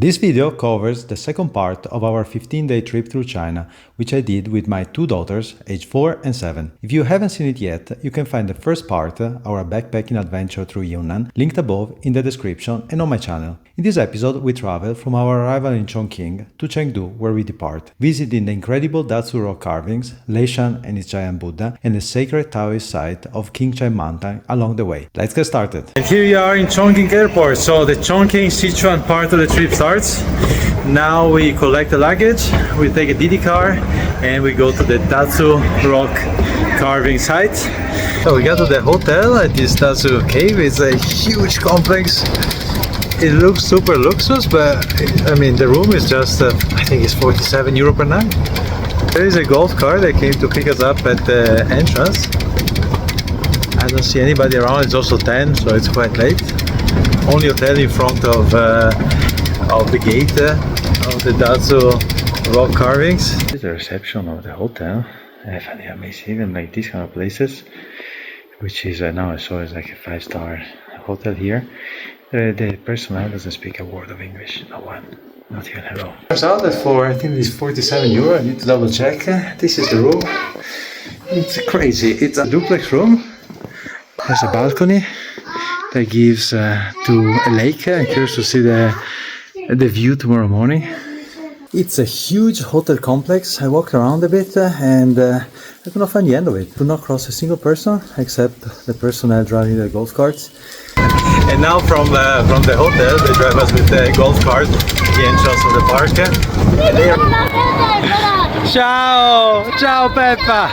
This video covers the second part of our 15-day trip through China, which I did with my two daughters, aged 4 and 7. If you haven't seen it yet, you can find the first part, our backpacking adventure through Yunnan, linked above in the description and on my channel. In this episode, we travel from our arrival in Chongqing to Chengdu, where we depart, visiting the incredible Dazu Rock Carvings, Leshan and its Giant Buddha, and the sacred Taoist site of Qingcheng mountain along the way. Let's get started. And here we are in Chongqing airport, so the Chongqing Sichuan part of the trip starts. Now we collect the luggage, we take a DD car, and we go to the Dazu Rock Carving site. So we got to the hotel at this Dazu cave. It's a huge complex. It looks super luxurious, but I mean the room is just I think it's 47 euro per night. There is a golf cart that came to pick us up at the entrance. I don't see anybody around. It's also 10, so it's quite late. Only hotel in front of the gate of the Dazu Rock Carvings. This is the reception of the hotel. I find it amazing, even like these kind of places, which is now I saw it's like a 5-star hotel here. The personnel doesn't speak a word of English, no one, not even hello. Turns out that for, I think it's 47 euro, I need to double check. This is the room. It's crazy. It's a duplex room. There's a balcony that gives to a lake. I'm curious to see the view tomorrow morning. It's a huge hotel complex. I walked around a bit and I could not find the end of it. Could not cross a single person except the personnel driving the golf carts. And now from the hotel they drive us with the golf cart to the entrance of the park. And they are... Ciao! Ciao Peppa!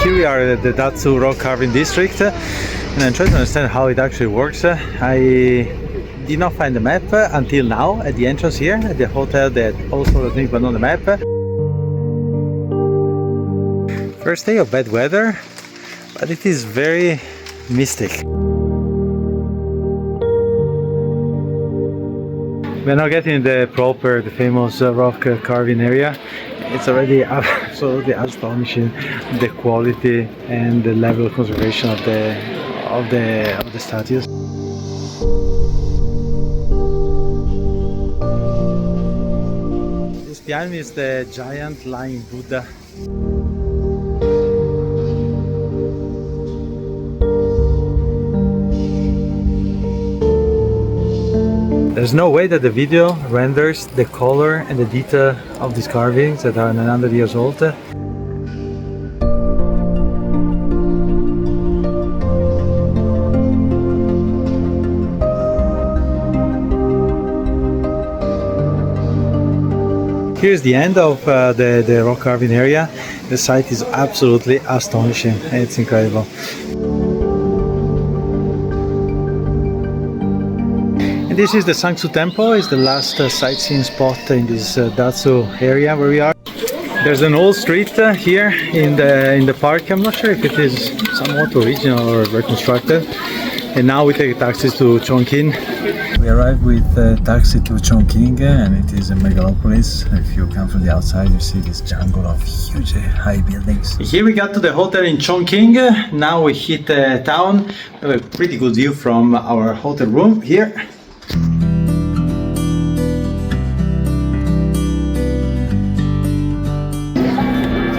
Here we are at the Dazu Rock Carving district and I'm trying to understand how it actually works. I did not find the map until now at the entrance here at the hotel that also the things but not the map. First day of bad weather, but it is very mystic. We're now getting the famous rock carving area. It's already absolutely astonishing the quality and the level of conservation of the statues. This behind me is the giant lying Buddha. There's no way that the video renders the color and the detail of these carvings that are 900 years old. Here's the end of the rock carving area. The site is absolutely astonishing. It's incredible. And this is the Sangsu Temple. It's the last sightseeing spot in this Dazu area where we are. There's an old street here in the park. I'm not sure if it is somewhat original or reconstructed. And now we take a taxi to Chongqing. We arrived with a taxi to Chongqing and it is a megalopolis. If you come from the outside you see this jungle of huge high buildings. Here we got to the hotel in Chongqing. Now we hit the town. We have a pretty good view from our hotel room here.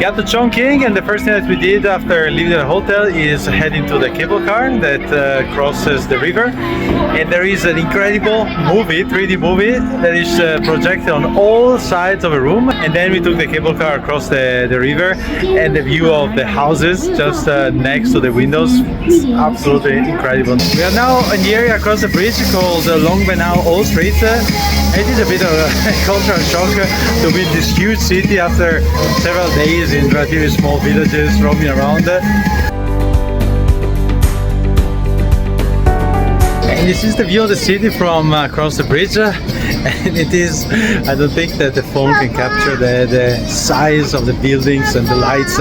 Got to Chongqing and the first thing that we did after leaving the hotel is head into the cable car that crosses the river. And there is an incredible movie, 3D movie, that is projected on all sides of a room. And then we took the cable car across the river and the view of the houses just next to the windows. It's absolutely incredible. We are now in the area across the bridge called Longbenao Old Street. It is a bit of a cultural shock to be in this huge city after several days in relatively small villages roaming around. And this is the view of the city from across the bridge, and it is, I don't think that the phone can capture the size of the buildings and the lights.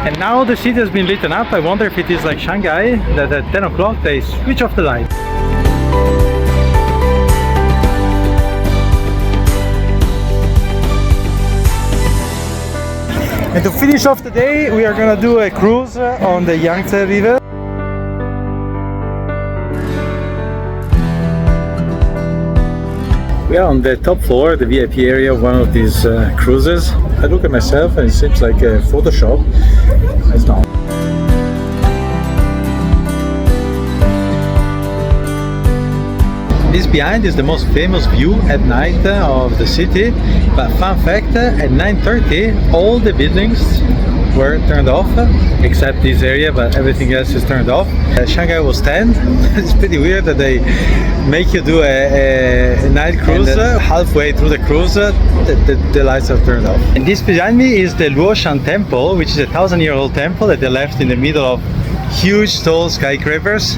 And now the city has been lit up. I wonder if it is like Shanghai, that at 10 o'clock they switch off the lights. And to finish off the day, we are gonna do a cruise on the Yangtze River. We are on the top floor, the VIP area of one of these cruises. I look at myself and it seems like a Photoshop. It's not. This behind is the most famous view at night of the city. But fun fact, at 9:30 all the buildings were turned off except this area, but everything else is turned off. Shanghai was 10. It's pretty weird that they make you do a night cruise. Halfway through the cruise the lights are turned off. And this behind me is the Leshan temple, which is a 1,000-year-old temple that they left in the middle of huge tall skyscrapers.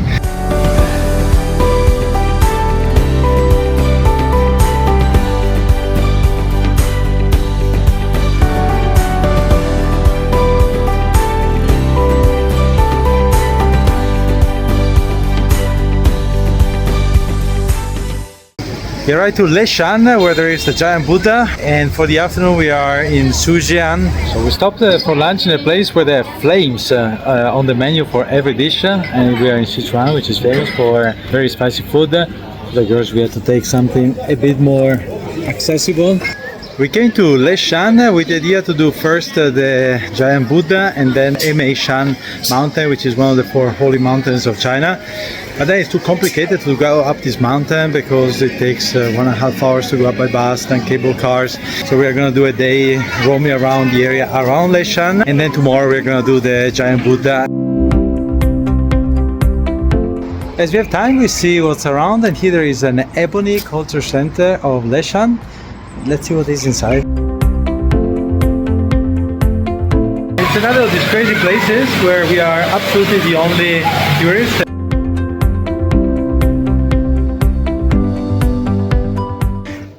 We arrived to Leshan, where there is the Giant Buddha, and for the afternoon we are in Sichuan. So we stopped for lunch in a place where they have flames on the menu for every dish, and we are in Sichuan, which is famous for very spicy food. The girls, we had to take something a bit more accessible. We came to Leshan with the idea to do first the Giant Buddha and then Shan mountain, which is one of the 4 holy mountains of China. But then it's too complicated to go up this mountain because it takes 1.5 hours to go up by bus, then cable cars. So we are going to do a day roaming around the area around Leshan, and then tomorrow we're going to do the Giant Buddha. As we have time, we see what's around, and here there is an ebony culture center of Leshan. Let's see what is inside. It's another of these crazy places where we are absolutely the only tourists.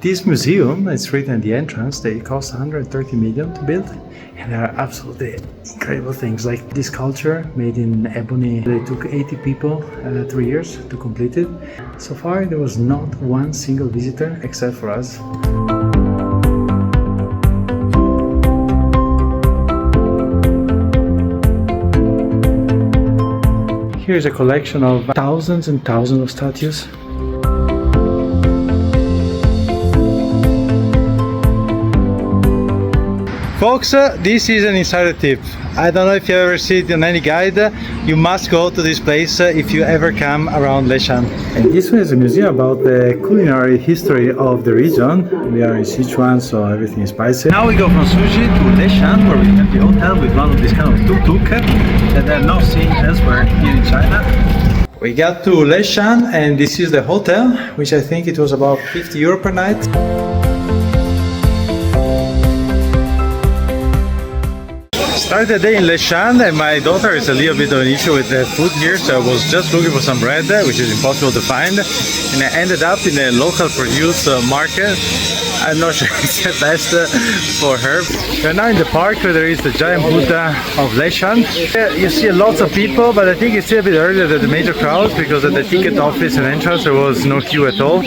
This museum, it's written in the entrance, they cost 130 million to build, and there are absolutely incredible things like this sculpture made in ebony. They took 80 people 3 years to complete it. So far there was not one single visitor except for us. Here's a collection of thousands and thousands of statues. Folks, this is an insider tip. I don't know if you ever see it in any guide. You must go to this place if you ever come around Leshan. And this one is a museum about the culinary history of the region. We are in Sichuan, so everything is spicy. Now we go from sushi to Leshan, where we have the hotel with one of these kind of tuk-tuk that are not seen elsewhere here in China. We got to Leshan, and this is the hotel, which I think it was about 50 euro per night. Started the day in Leshan, and my daughter is a little bit of an issue with the food here, so I was just looking for some bread, which is impossible to find, and I ended up in a local produce market. I'm not sure it's the best for her. We're now in the park where there is the Giant Buddha of Leshan. You see lots of people, but I think it's still a bit earlier than the major crowds because at the ticket office and entrance there was no queue at all.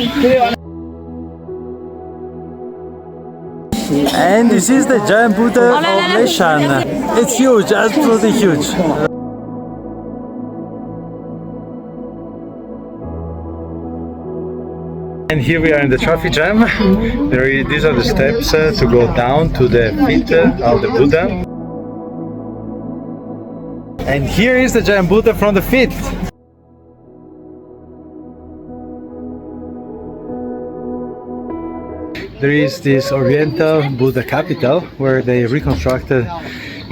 And this is the Giant Buddha of Leshan. It's huge, absolutely huge. And here we are in the traffic jam. These are the steps to go down to the feet of the Buddha. And here is the Giant Buddha from the feet. There is this Oriental Buddha capital where they reconstructed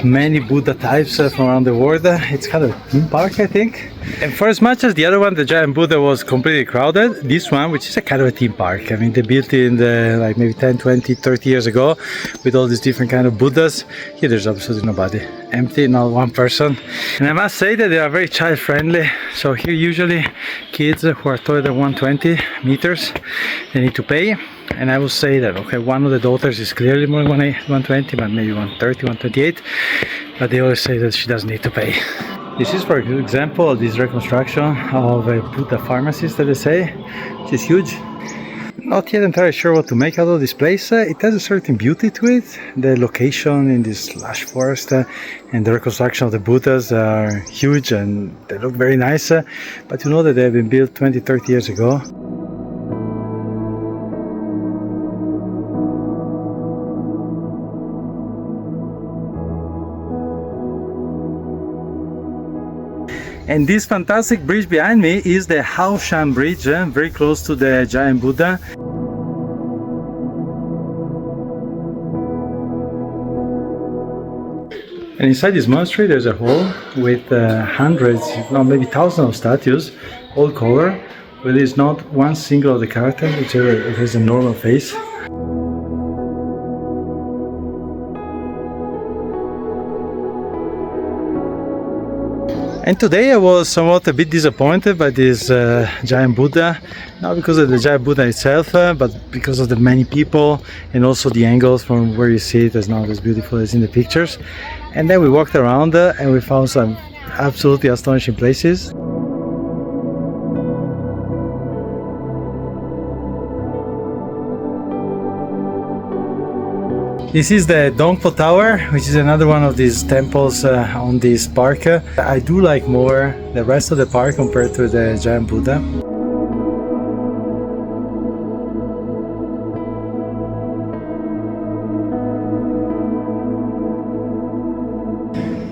many Buddha types from around the world. It's kind of a theme park, I think. And for as much as the other one, the Giant Buddha, was completely crowded, this one, which is a kind of a theme park. I mean, they built it in the, like maybe 10, 20, 30 years ago with all these different kind of Buddhas. Here there's absolutely nobody. Empty, not one person. And I must say that they are very child friendly. So here usually kids who are taller than 120 meters, they need to pay. And I will say that, okay, one of the daughters is clearly more than 120, but maybe 130, 128. But they always say that she doesn't need to pay. This is, for example, this reconstruction of a Buddha pharmacist that they say, which is huge. Not yet entirely sure what to make out of this place. It has a certain beauty to it. The location in this lush forest and the reconstruction of the Buddhas are huge and they look very nice. But you know that they have been built 20, 30 years ago. And this fantastic bridge behind me is the Haoshan Bridge, very close to the Giant Buddha. And inside this monastery there's a hall with hundreds, if not maybe thousands of statues, all color, but there's not one single of the character which has a normal face. And today I was somewhat a bit disappointed by this giant Buddha, not because of the giant Buddha itself, but because of the many people and also the angles from where you see it is not as beautiful as in the pictures. And then we walked around and we found some absolutely astonishing places. This is the Dongpo Tower, which is another one of these temples on this park. I do like more the rest of the park compared to the Giant Buddha.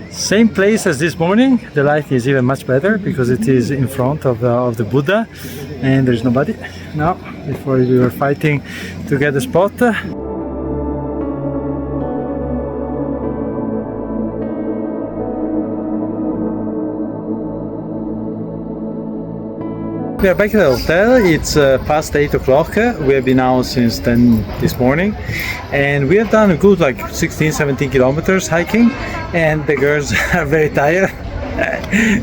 Same place as this morning. The light is even much better because it is in front of the Buddha and there's nobody. Now, before we were fighting to get the spot. We are back at the hotel. It's past 8 o'clock. We have been out since 10 this morning and we have done a good like 16-17 kilometers hiking, and the girls are very tired.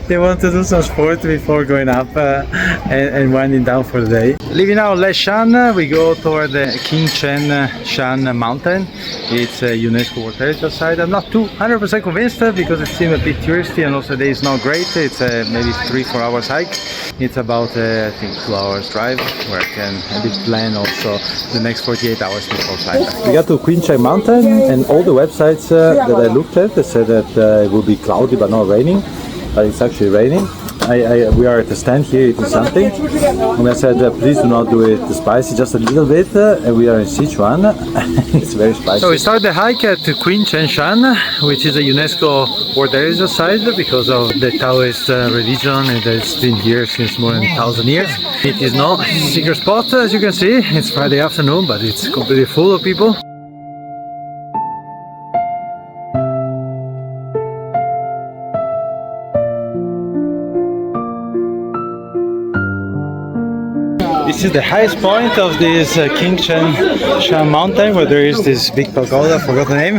They want to do some sport before going up and winding down for the day. Leaving now Leshan, we go toward the Qingcheng mountain. It's a UNESCO World Heritage Site. I'm not 100% convinced because it seems a bit touristy and also the day is not great. It's maybe 3-4 hours hike. It's about I think 2 hours drive where I can a bit plan also the next 48 hours before flight. We got to Qingcheng mountain and all the websites that I looked at, they said that it will be cloudy but not raining. But it's actually raining. We are at the stand here eating something, and I said please do not do it spicy, just a little bit, and we are in Sichuan. It's very spicy. So we started the hike at Qingcheng, which is a UNESCO World Heritage Site because of the Taoist religion, and it's been here since more than 1,000 years. It is not a secret spot, as you can see. It's Friday afternoon, but it's completely full of people. This is the highest point of this Qingcheng mountain, where there is this big pagoda, I forgot the name.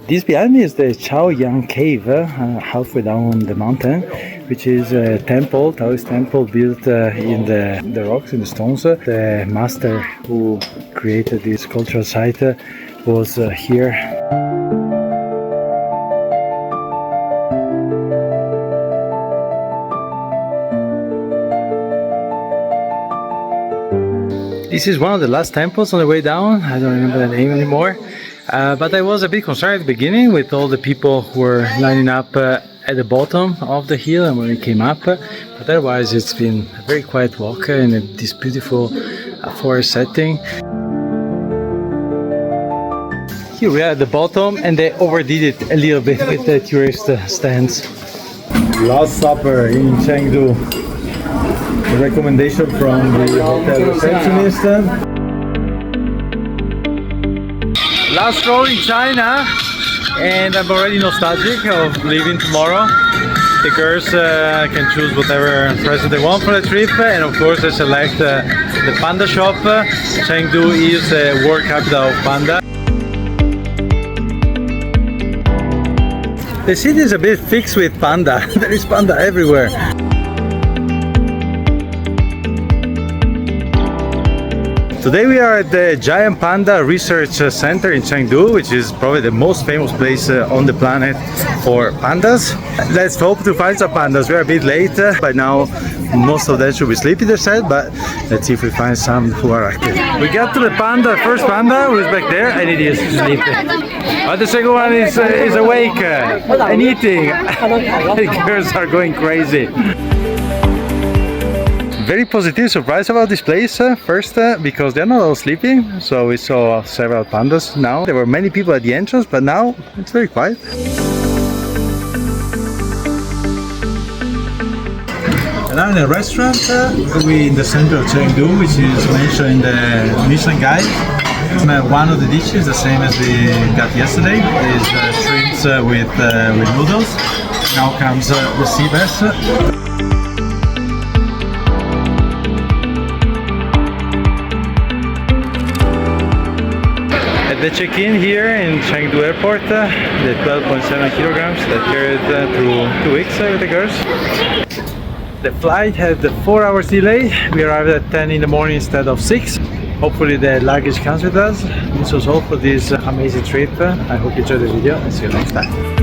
This behind me is the Chaoyang cave, halfway down the mountain, which is a temple, Taoist temple built in the rocks, in the stones. The master who created this cultural site was here. This is one of the last temples on the way down. I don't remember the name anymore. But I was a bit concerned at the beginning with all the people who were lining up at the bottom of the hill and when we came up. But otherwise it's been a very quiet walk in this beautiful forest setting. Here we are at the bottom and they overdid it a little bit with the tourist stands. Last supper in Chengdu. A recommendation from the hotel receptionist. Last roll in China, and I'm already nostalgic of leaving tomorrow. The girls can choose whatever present they want for the trip, and of course they select the panda shop. Chengdu is the world capital of panda. The city is a bit fixed with panda. There is panda everywhere. Today we are at the Giant Panda Research Center in Chengdu, which is probably the most famous place on the planet for pandas. Let's hope to find some pandas. We're a bit late. By now most of them should be sleeping, they said, but let's see if we find some who are active. We got to the panda, first panda who is back there, and it is sleeping. But the second one is awake and eating. The girls are going crazy. Very positive surprise about this place. First, because they're not all sleeping, so we saw several pandas now. There were many people at the entrance, but now it's very quiet. And now in a restaurant, we in the center of Chengdu, which is mentioned in the Michelin guide. One of the dishes, the same as we got yesterday, is shrimps with noodles. Now comes the sea bass. At the check-in here in Chengdu Airport, the 12.7 kilograms that carried through 2 weeks with the girls. The flight had a 4 hours delay. We arrived at 10 in the morning instead of 6. Hopefully the luggage comes with us. This was all for this amazing trip. I hope you enjoyed the video and see you next time.